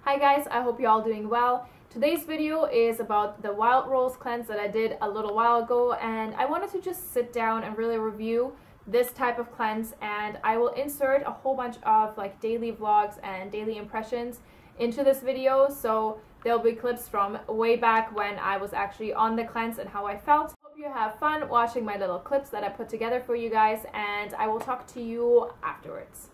Hi guys, I hope you're all doing well. Today's video is about the Wild Rose cleanse that I did a little while ago, and I wanted to just sit down and really review this type of cleanse, and I will insert a whole bunch of like daily vlogs and daily impressions into this video, so there'll be clips from way back when I was actually on the cleanse and how I felt. Hope you have fun watching my little clips that I put together for you guys, and I will talk to you afterwards.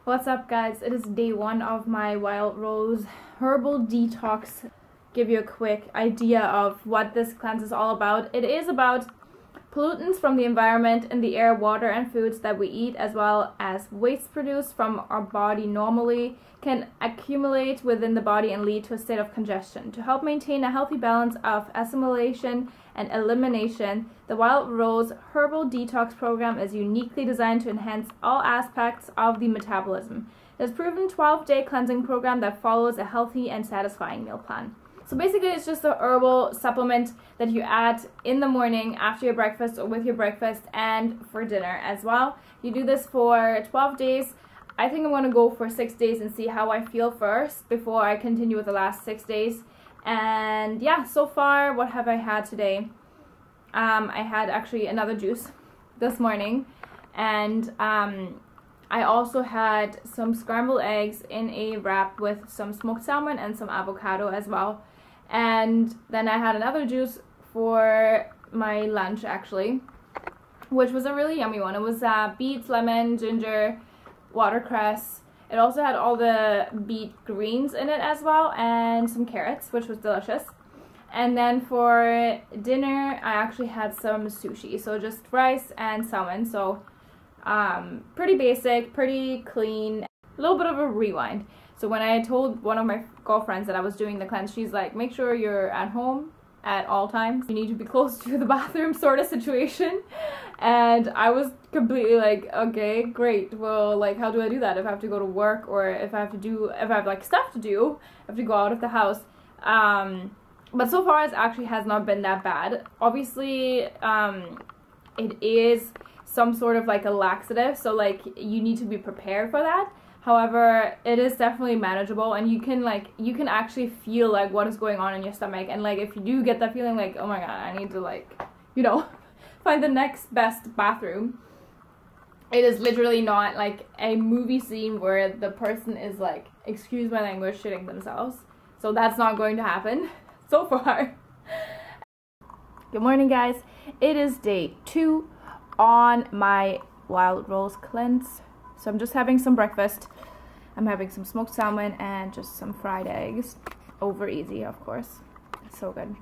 What's up guys, it is day one of my Wild Rose herbal detox. Give you a quick idea of what this cleanse is all about. It is about pollutants from the environment in the air, water and foods that we eat, as well as waste produced from our body normally can accumulate within the body and lead to a state of congestion. To help maintain a healthy balance of assimilation and elimination, the Wild Rose Herbal Detox Program is uniquely designed to enhance all aspects of the metabolism. It is a proven 12-day cleansing program that follows a healthy and satisfying meal plan. So basically it's just a herbal supplement that you add in the morning after your breakfast or with your breakfast and for dinner as well. You do this for 12 days. I think I'm going to go for 6 days and see how I feel first before I continue with the last 6 days. And yeah, so far, what have I had today? I had actually another juice this morning, and I also had some scrambled eggs in a wrap with some smoked salmon and some avocado as well. And then I had another juice for my lunch actually, which was a really yummy one. It was beets, lemon, ginger, watercress. It also had all the beet greens in it as well, and some carrots, which was delicious. And then for dinner, I actually had some sushi, so just rice and salmon. So pretty basic, pretty clean, a little bit of a rewind. So when I told one of my girlfriends that I was doing the cleanse, she's like, make sure you're at home at all times. You need to be close to the bathroom sort of situation. And I was completely like, okay, great. Well, like, how do I do that? If I have to go to work, or if I have like stuff to do, I have to go out of the house. But so far it actually has not been that bad. Obviously, it is some sort of like a laxative, so like you need to be prepared for that. However, it is definitely manageable, and you can actually feel like what is going on in your stomach. And like if you do get that feeling like, oh my god, I need to like, you know, find the next best bathroom, it is literally not like a movie scene where the person is like, excuse my language, shitting themselves. So that's not going to happen so far. Good morning guys, it is day 2 on my Wild Rose cleanse. So I'm just having some breakfast. I'm having some smoked salmon and just some fried eggs. Over easy, of course. It's so good.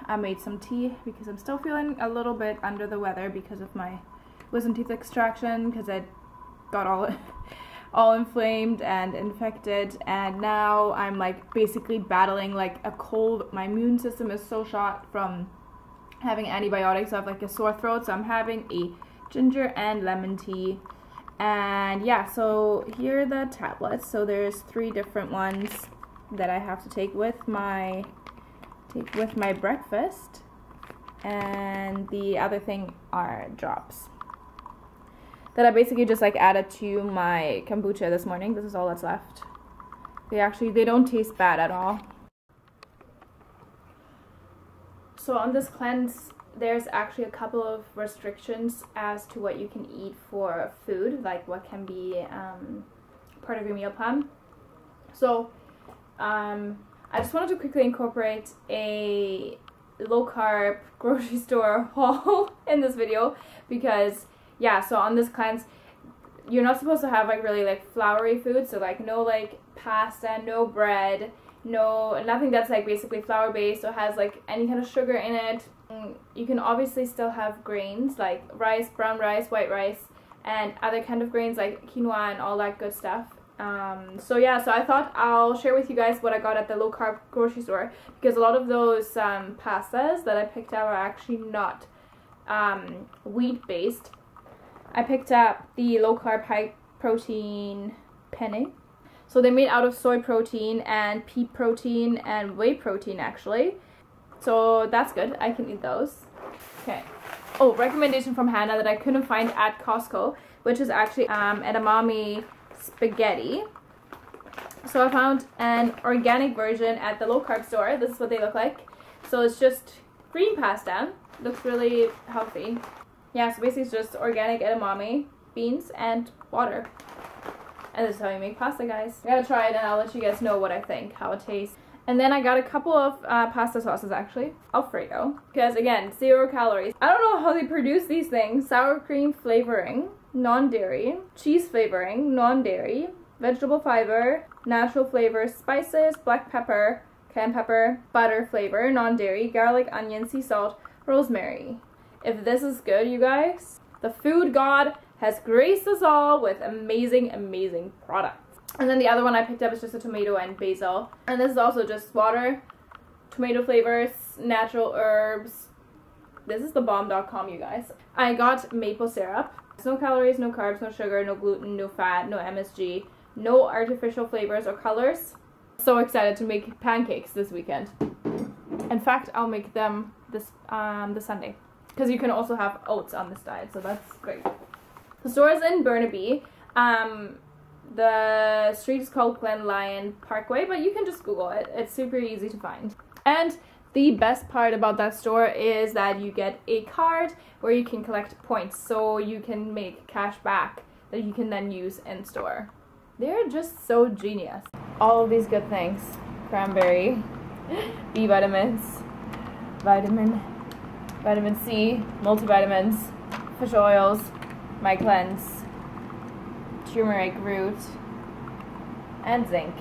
I made some tea because I'm still feeling a little bit under the weather because of my wisdom teeth extraction, because I got all inflamed and infected, and now I'm like basically battling like a cold. My immune system is so shot from having antibiotics. I have like a sore throat, so I'm having a ginger and lemon tea. And yeah, so here are the tablets. So there's 3 different ones that I have to take with my breakfast, and the other thing are drops that I basically just like added to my kombucha this morning. This is all that's left. They don't taste bad at all. So on this cleanse, there's actually a couple of restrictions as to what you can eat for food, like what can be part of your meal plan. So I just wanted to quickly incorporate a low-carb grocery store haul in this video, because yeah, so on this cleanse you're not supposed to have like really like floury food, so like no like pasta, no bread, nothing that's like basically flour based or has like any kind of sugar in it. You can obviously still have grains like rice, brown rice, white rice, and other kind of grains like quinoa and all that good stuff. So yeah, so I thought I'll share with you guys what I got at the low carb grocery store, because a lot of those pastas that I picked up are actually not wheat based. I picked up the low carb high protein penne. So they're made out of soy protein and pea protein and whey protein actually. So that's good. I can eat those. Okay. Oh, recommendation from Hannah that I couldn't find at Costco, which is actually edamame spaghetti. So I found an organic version at the low carb store. This is what they look like. So it's just green pasta. Looks really healthy. Yeah, so basically it's just organic edamame, beans, and water. And this is how you make pasta, guys. I gotta try it and I'll let you guys know what I think, how it tastes. And then I got a couple of pasta sauces actually, Alfredo. Because again, 0 calories. I don't know how they produce these things. Sour cream flavoring, non-dairy. Cheese flavoring, non-dairy. Vegetable fiber, natural flavors, spices, black pepper, cayenne pepper, butter flavor, non-dairy, garlic, onion, sea salt, rosemary. If this is good, you guys, the food god has graced us all with amazing, amazing products. And then the other one I picked up is just a tomato and basil. And this is also just water, tomato flavors, natural herbs. This is the bomb.com, you guys. I got maple syrup. No calories, no carbs, no sugar, no gluten, no fat, no MSG, no artificial flavors or colors. So excited to make pancakes this weekend. In fact, I'll make them this Sunday. Because you can also have oats on this diet, so that's great. The store is in Burnaby. The street is called Glen Lyon Parkway, but you can just Google it. It's super easy to find. And the best part about that store is that you get a card where you can collect points, so you can make cash back that you can then use in store. They're just so genius. All of these good things. Cranberry, B vitamins, vitamin C, multivitamins, fish oils, my cleanse, turmeric root, and zinc.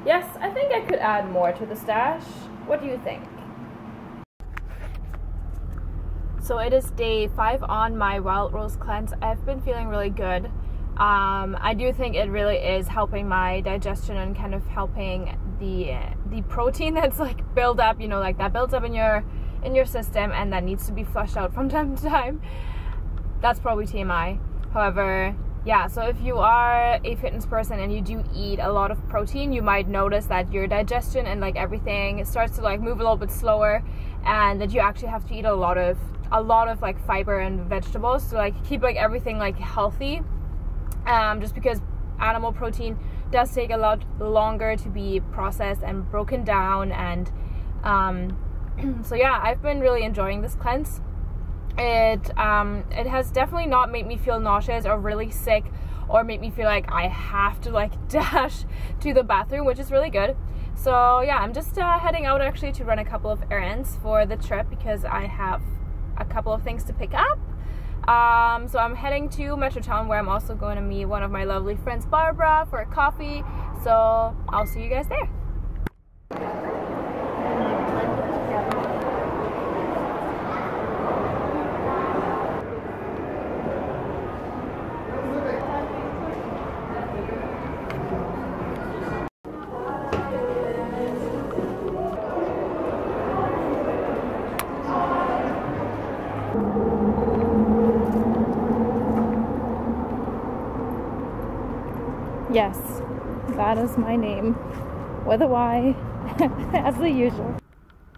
Yes, I think I could add more to the stash. What do you think? So it is day 5 on my wild rose cleanse. I've been feeling really good. I do think it really is helping my digestion and kind of helping the protein that's like built up, you know, like that builds up in your system and that needs to be flushed out from time to time. That's probably TMI. However, yeah, so if you are a fitness person and you do eat a lot of protein, you might notice that your digestion and like everything starts to like move a little bit slower, and that you actually have to eat a lot of like fiber and vegetables to like keep like everything like healthy. Just because animal protein does take a lot longer to be processed and broken down, and so yeah, I've been really enjoying this cleanse. It has definitely not made me feel nauseous or really sick or make me feel like I have to like dash to the bathroom, which is really good. So yeah, I'm just heading out actually to run a couple of errands for the trip because I have a couple of things to pick up. So I'm heading to Metrotown, where I'm also going to meet one of my lovely friends, Barbara, for a coffee. So I'll see you guys there. Yes, that is my name, with a Y, as the usual.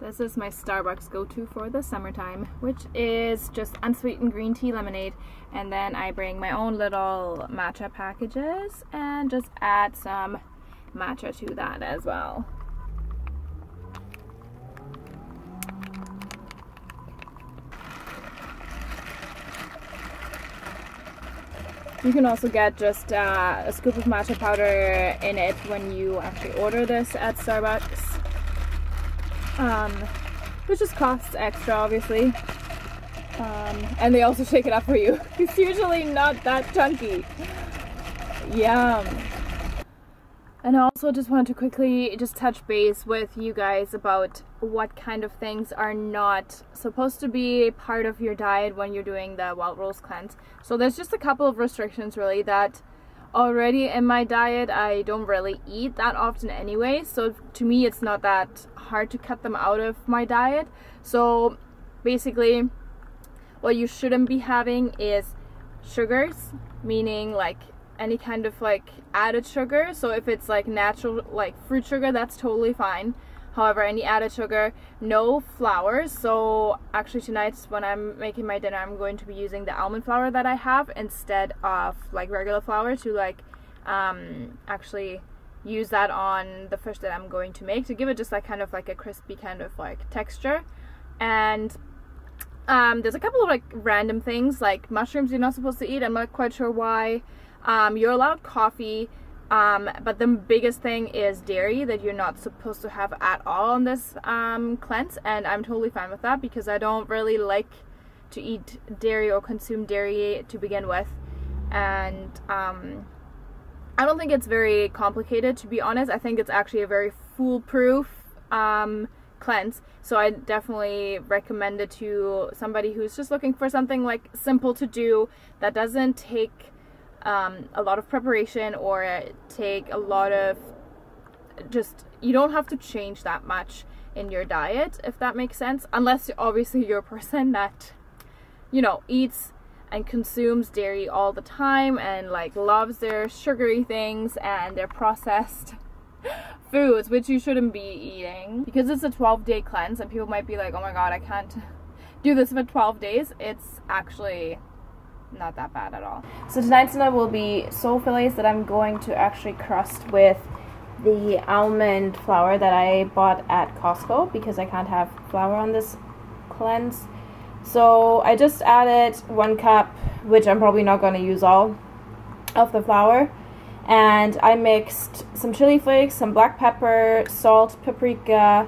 This is my Starbucks go-to for the summertime, which is just unsweetened green tea lemonade, and then I bring my own little matcha packages and just add some matcha to that as well. You can also get just a scoop of matcha powder in it when you actually order this at Starbucks, which just costs extra, obviously, and they also shake it up for you. It's usually not that chunky. Yum. And I also just wanted to quickly just touch base with you guys about what kind of things are not supposed to be part of your diet when you're doing the wild rose cleanse. So there's just a couple of restrictions really that already in my diet I don't really eat that often anyway, so to me it's not that hard to cut them out of my diet. So basically what you shouldn't be having is sugars, meaning like any kind of like added sugar. So if it's like natural like fruit sugar, that's totally fine. However, any added sugar, no flour. So actually tonight when I'm making my dinner, I'm going to be using the almond flour that I have instead of like regular flour to like actually use that on the fish that I'm going to make to give it just like kind of like a crispy kind of like texture. And there's a couple of like random things like mushrooms you're not supposed to eat. I'm not quite sure why. You're allowed coffee, but the biggest thing is dairy that you're not supposed to have at all on this cleanse, and I'm totally fine with that because I don't really like to eat dairy or consume dairy to begin with. And I don't think it's very complicated, to be honest. I think it's actually a very foolproof cleanse, so I definitely recommend it to somebody who's just looking for something like simple to do that doesn't take a lot of preparation or take a lot of, just, you don't have to change that much in your diet, if that makes sense, unless obviously you're a person that, you know, eats and consumes dairy all the time and like loves their sugary things and their processed foods, which you shouldn't be eating. Because it's a 12-day cleanse and people might be like, oh my god, I can't do this for 12 days. It's actually not that bad at all. So tonight's dinner will be sole fillets that I'm going to actually crust with the almond flour that I bought at Costco because I can't have flour on this cleanse. So I just added 1 cup, which I'm probably not going to use all of the flour, and I mixed some chili flakes, some black pepper, salt, paprika,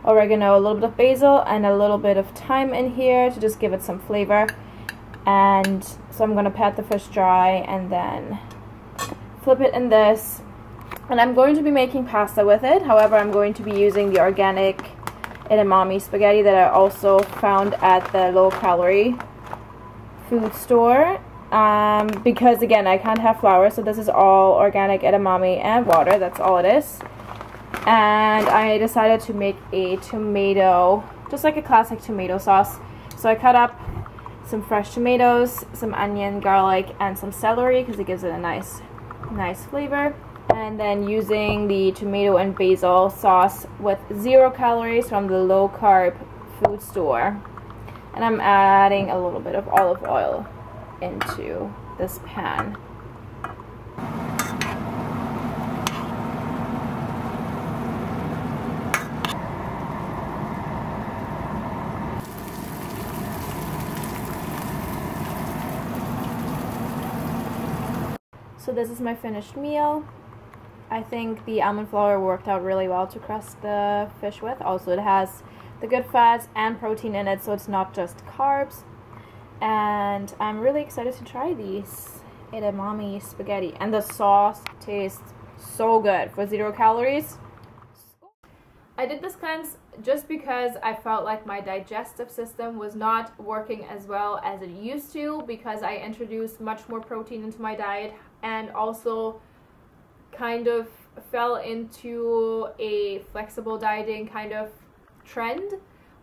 oregano, a little bit of basil, and a little bit of thyme in here to just give it some flavor. And so I'm going to pat the fish dry and then flip it in this, and I'm going to be making pasta with it. However, I'm going to be using the organic edamame spaghetti that I also found at the low-calorie food store, because again I can't have flour, so this is all organic edamame and water. That's all it is. And I decided to make a tomato, just like a classic tomato sauce. So I cut up some fresh tomatoes, some onion, garlic, and some celery because it gives it a nice flavor. And then using the tomato and basil sauce with 0 calories from the low carb food store. And I'm adding a little bit of olive oil into this pan. So this is my finished meal. I think the almond flour worked out really well to crust the fish with. Also, it has the good fats and protein in it, so it's not just carbs. And I'm really excited to try these edamame spaghetti. And the sauce tastes so good for 0 calories. I did this cleanse just because I felt like my digestive system was not working as well as it used to, because I introduced much more protein into my diet and also kind of fell into a flexible dieting kind of trend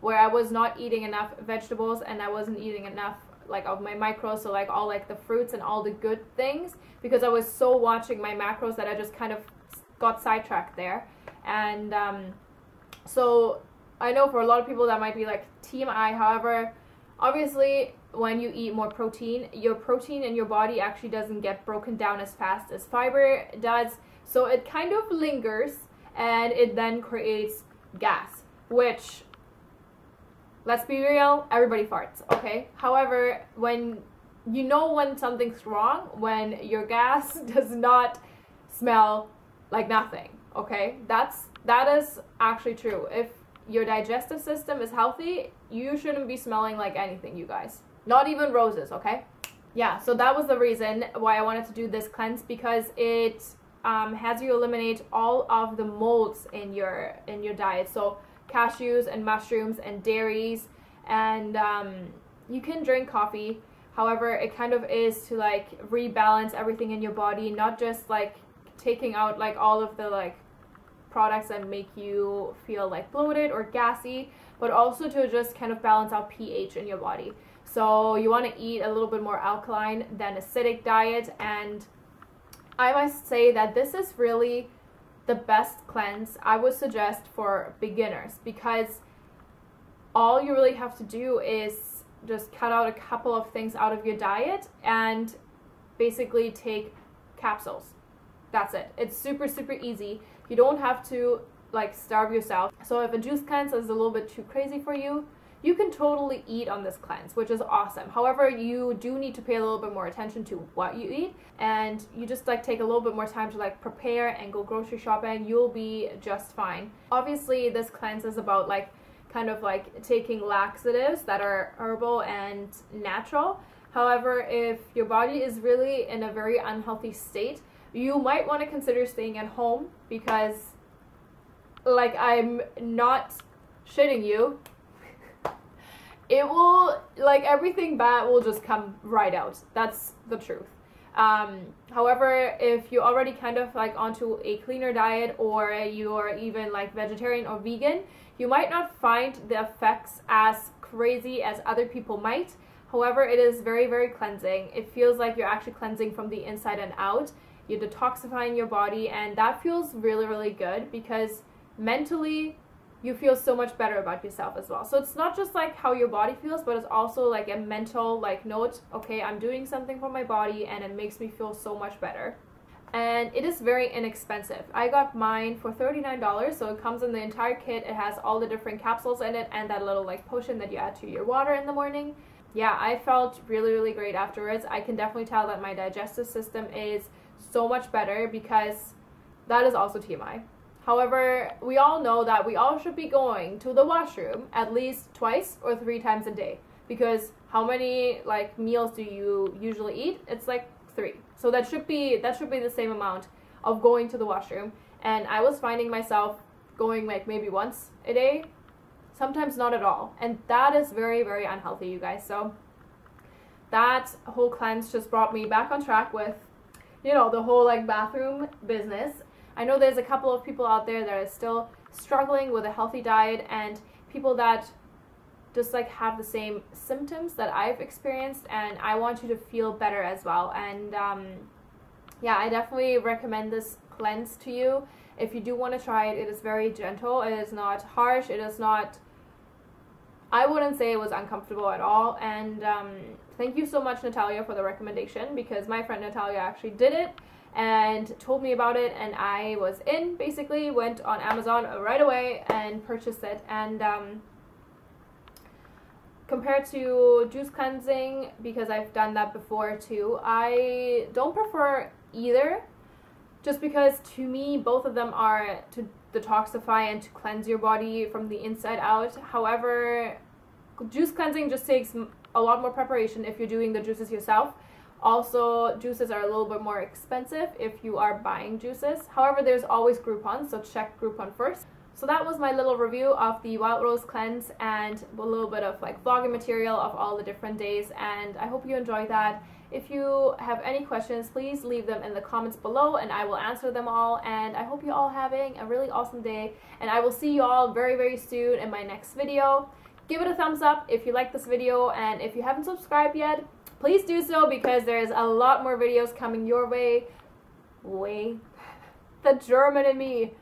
where I was not eating enough vegetables and I wasn't eating enough like of my macros, so like all like the fruits and all the good things, because I was so watching my macros that I just kind of got sidetracked there. And so I know for a lot of people that might be like team I. However, obviously when you eat more protein, your protein in your body actually doesn't get broken down as fast as fiber does, so it kind of lingers and it then creates gas, which, let's be real, everybody farts, okay? However, when you know when something's wrong, when your gas does not smell like nothing, okay? That is actually true. If your digestive system is healthy, you shouldn't be smelling like anything, you guys. Not even roses, okay? Yeah, so that was the reason why I wanted to do this cleanse, because it has you eliminate all of the molds in your diet. So cashews and mushrooms and dairies, and you can drink coffee. However, it kind of is to like rebalance everything in your body, not just like taking out like all of the like products that make you feel like bloated or gassy, but also to just kind of balance out pH in your body. So you want to eat a little bit more alkaline than acidic diet, and I must say that this is really the best cleanse I would suggest for beginners, because all you really have to do is just cut out a couple of things out of your diet and basically take capsules. That's it. It's super, super easy. You don't have to like starve yourself. So if a juice cleanse is a little bit too crazy for you, you can totally eat on this cleanse, which is awesome. However, you do need to pay a little bit more attention to what you eat, and you just like take a little bit more time to like prepare and go grocery shopping. You'll be just fine. Obviously, this cleanse is about like kind of like taking laxatives that are herbal and natural. However, if your body is really in a very unhealthy state, you might want to consider staying at home, because like, I'm not shitting you, it will, like, everything bad will just come right out. That's the truth. However, if you're already kind of like onto a cleaner diet, or you're even like vegetarian or vegan, you might not find the effects as crazy as other people might. However, it is very, very cleansing. It feels like you're actually cleansing from the inside and out. You're detoxifying your body, and that feels really, really good, because mentally you feel so much better about yourself as well. So it's not just like how your body feels, but it's also like a mental like note, okay, I'm doing something for my body and it makes me feel so much better. And it is very inexpensive. I got mine for $39, so it comes in the entire kit. It has all the different capsules in it and that little like potion that you add to your water in the morning. Yeah, I felt really, really great afterwards. I can definitely tell that my digestive system is so much better, because that is also TMI. However, we all know that we all should be going to the washroom at least twice or 3 times a day, because how many like meals do you usually eat? It's like 3. So that should be the same amount of going to the washroom. And I was finding myself going like maybe once a day, sometimes not at all. And that is very, very unhealthy, you guys. So that whole cleanse just brought me back on track with, you know, the whole like bathroom business. I know there's a couple of people out there that are still struggling with a healthy diet, and people that just like have the same symptoms that I've experienced, and I want you to feel better as well. And yeah, I definitely recommend this cleanse to you. If you do want to try it, it is very gentle. It is not harsh. It is not, I wouldn't say it was uncomfortable at all. And thank you so much, Natalia, for the recommendation, because my friend Natalia actually did it and told me about it, and I was in, basically went on Amazon right away and purchased it. And compared to juice cleansing, because I've done that before too, I don't prefer either, just because to me both of them are to detoxify and to cleanse your body from the inside out. However, juice cleansing just takes a lot more preparation if you're doing the juices yourself. Also, juices are a little bit more expensive if you are buying juices. However, there's always Groupon, so check Groupon first. So that was my little review of the Wild Rose cleanse and a little bit of like vlogging material of all the different days, and I hope you enjoyed that. If you have any questions, please leave them in the comments below and I will answer them all. And I hope you're all having a really awesome day, and I will see you all very, very soon in my next video. Give it a thumbs up if you like this video, and if you haven't subscribed yet, please do so, because there's a lot more videos coming your way. The German in me.